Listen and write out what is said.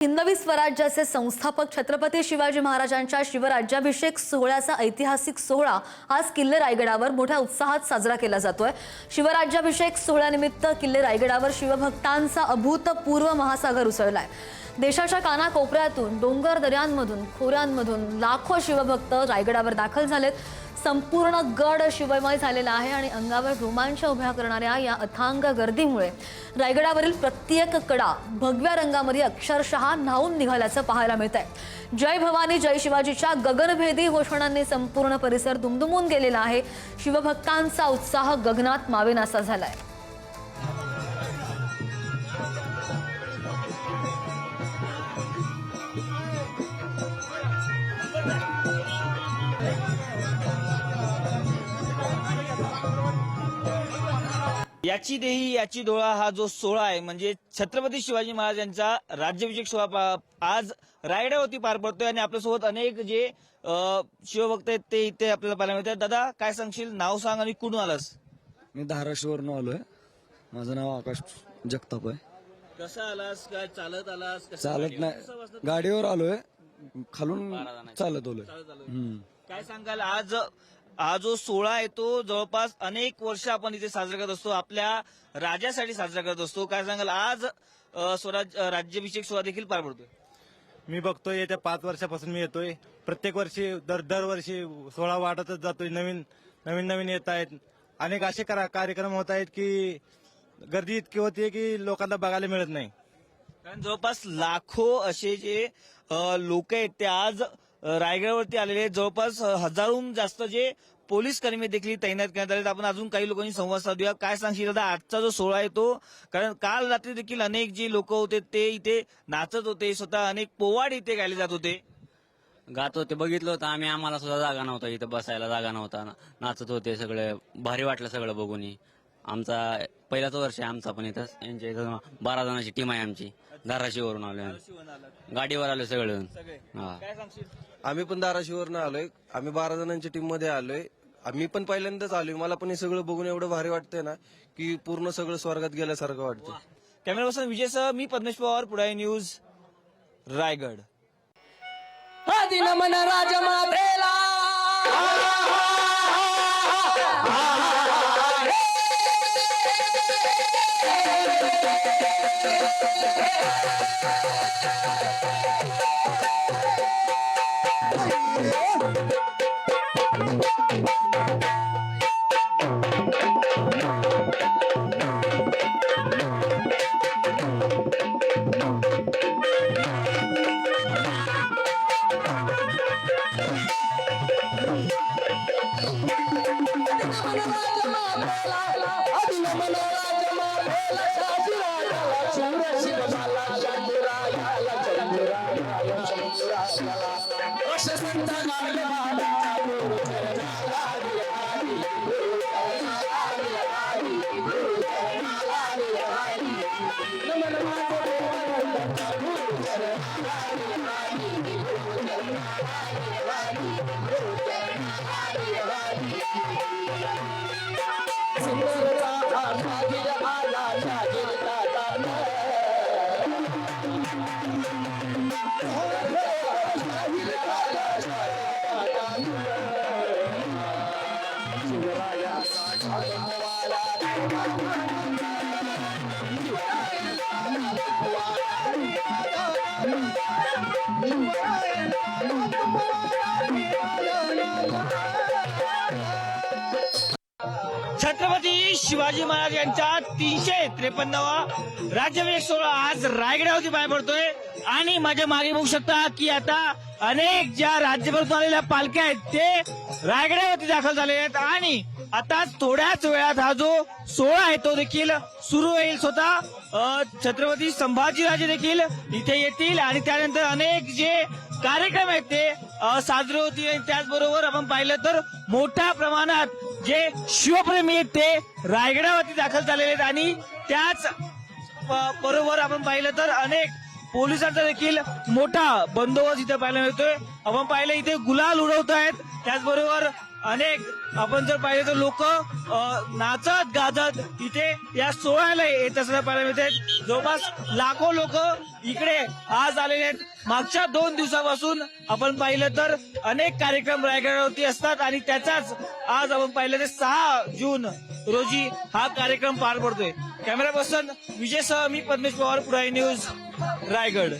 हिंदवी स्वराज्याचे संस्थापक छत्रपती शिवाजी महाराजांच्या शिवराज्याभिषेक सोहळ्याचा ऐतिहासिक सोहळा आज किल्ले रायगडावर मोठ्या उत्साहात साजरा केला जातोय। शिवराज्याभिषेक सोहळ्यानिमित्त किल्ले रायगडावर शिवभक्तांचा अभूतपूर्व महासागर उसळलाय। देशाच्या कानाकोपऱ्यातून डोंगर दऱ्यांमधून खोऱ्यांमधून लाखो शिवभक्त रायगडावर दाखल झालेत। संपूर्ण गड शिवमय झालेला आहे आणि अंगावर रोमांच उभ्या करणाऱ्या या अथांग गर्दीमुळे रायगडावरील प्रत्येक कडा भगव्या रंगामध्ये अक्षरशः न्हाऊन निघाल्याचं पाहायला मिळतंय। जय भवानी जय शिवाजीच्या गगनभेदी घोषणांनी संपूर्ण परिसर दुमदुमून गेलेला आहे। शिवभक्तांचा उत्साह गगनात मावेनासा झालाय। याची देही याची डोळा हा जो सोहळा आहे म्हणजे छत्रपती शिवाजी महाराजांचा राज्याभिषेक सोहळा आज रायगडावरती पार पडतोय आणि आपल्यासोबत अनेक जे शिवभक्त आहेत ते इथे आपल्याला पाहायला मिळतात। दादा काय सांगशील, नाव सांग आणि कुठून आलास? मी धाराशिववरून आलोय। माझं नाव आकाश जगताप आहे। कसा आलास? काय चालत आलास? चालत नाही, गाडीवर आलोय, खालून चालत आलोय। काय सांगाल, आज हा जो सोहळा आहे तो जवळपास अनेक वर्ष आपण इथे साजरा करत असतो, आपल्या राजासाठी साजरा करत असतो। काय सांगाल, आज राज्याभिषेक सोहळा देखील पार पडतोय? मी बघतोय येत्या 5 वर्षापासून मी येतोय, प्रत्येक वर्षी दरवर्षी सोहळा वाढतच जातोय, नवीन येत आहेत। अनेक असे कार्यक्रम होत आहेत की गर्दी इतकी होतीये की लोकांना बघायला मिळत नाही। कारण जवळपास लाखो असे जे लोक आहेत ते आज रायगडावरती आलेले, जवळपास हजारोहून जास्त जे पोलीस कर्मी देखील तैनात करण्यात आले। आपण अजून काही लोकांनी संवाद साधूया। काय सांगशील दादा, आजचा जो सोहळा आहे तो, कारण काल रात्री देखील अनेक जे लोक होते ते इथे नाचत होते, स्वतः अनेक पोवाड इथे गायले जात होते, गात होते, बघितलं होतं आम्ही। आम्हाला सुद्धा जागा नव्हता, इथं बसायला जागा नव्हता, नाचत होते सगळे, भारी वाटलं सगळं बघून। आमचा पहिलाच वर्ष आहे आमचा पण इथं, यांच्या इथं 12 जणांची टीम आहे आमची। धाराशिववरून आलोय, गाडीवर आलोय सगळे। काय सांगशील? आम्ही पण धाराशिववरून आलोय, आम्ही 12 जणांच्या टीम मध्ये आलोय। आम्ही पण पहिल्यांदाच आलोय, मला पण हे सगळं बघून एवढं भारी वाटतंय ना की पूर्ण सगळं स्वर्गात गेल्यासारखं वाटतं। कॅमेरा पर्सन विजयसह मी पद्मेश पवार, पुढारी न्यूज, रायगड। आदि नमन राजमातेला छत्रपती शिवाजी महाराज यांचा 353वा राज्याभिषेक सोहळा आज रायगडावरती पार पडतोय आणि माझ्या मागे बघू शकता की आता अनेक ज्या राज्यभरातून आलेल्या पालख्या आहेत ते रायगडावरती दाखल झाले आहेत आणि आता थोड्याच वेळात हा जो सोहळा आहे तो देखील सुरू होईल। स्वतः छत्रपती संभाजीराजे देखील इथे येतील आणि त्यानंतर अनेक जे कार्यक्रम आहेत ते साजरे होतील। त्याचबरोबर आपण पाहिलं तर मोठ्या प्रमाणात जे शिवप्रेमी आहेत ते रायगडावरती दाखल झालेले आहेत आणि त्याच बरोबर आपण पाहिलं तर अनेक पोलिसांचा देखील मोठा बंदोबस्त इथे पाहायला मिळतोय। आपण पाहिलं इथे गुलाल उडवत आहेत, त्याचबरोबर अनेक आपण जर पाहिलं तर लोक नाचत गाजत इथे या सोहळ्याला येत असताना पाहायला मिळतात. जवळपास लाखो लोक इकडे आज आलेले आहेत. मागच्या 2 दिवसापासून आपण पाहिलं तर अनेक कार्यक्रम रायगडावरती असतात आणि त्याचाच आज आपण पाहिलं तर 6 जून रोजी हा कार्यक्रम पार पडतोय. कॅमेरा पर्सन विजयसह मी पद्मेश पवार, पुढारी न्यूज, रायगड.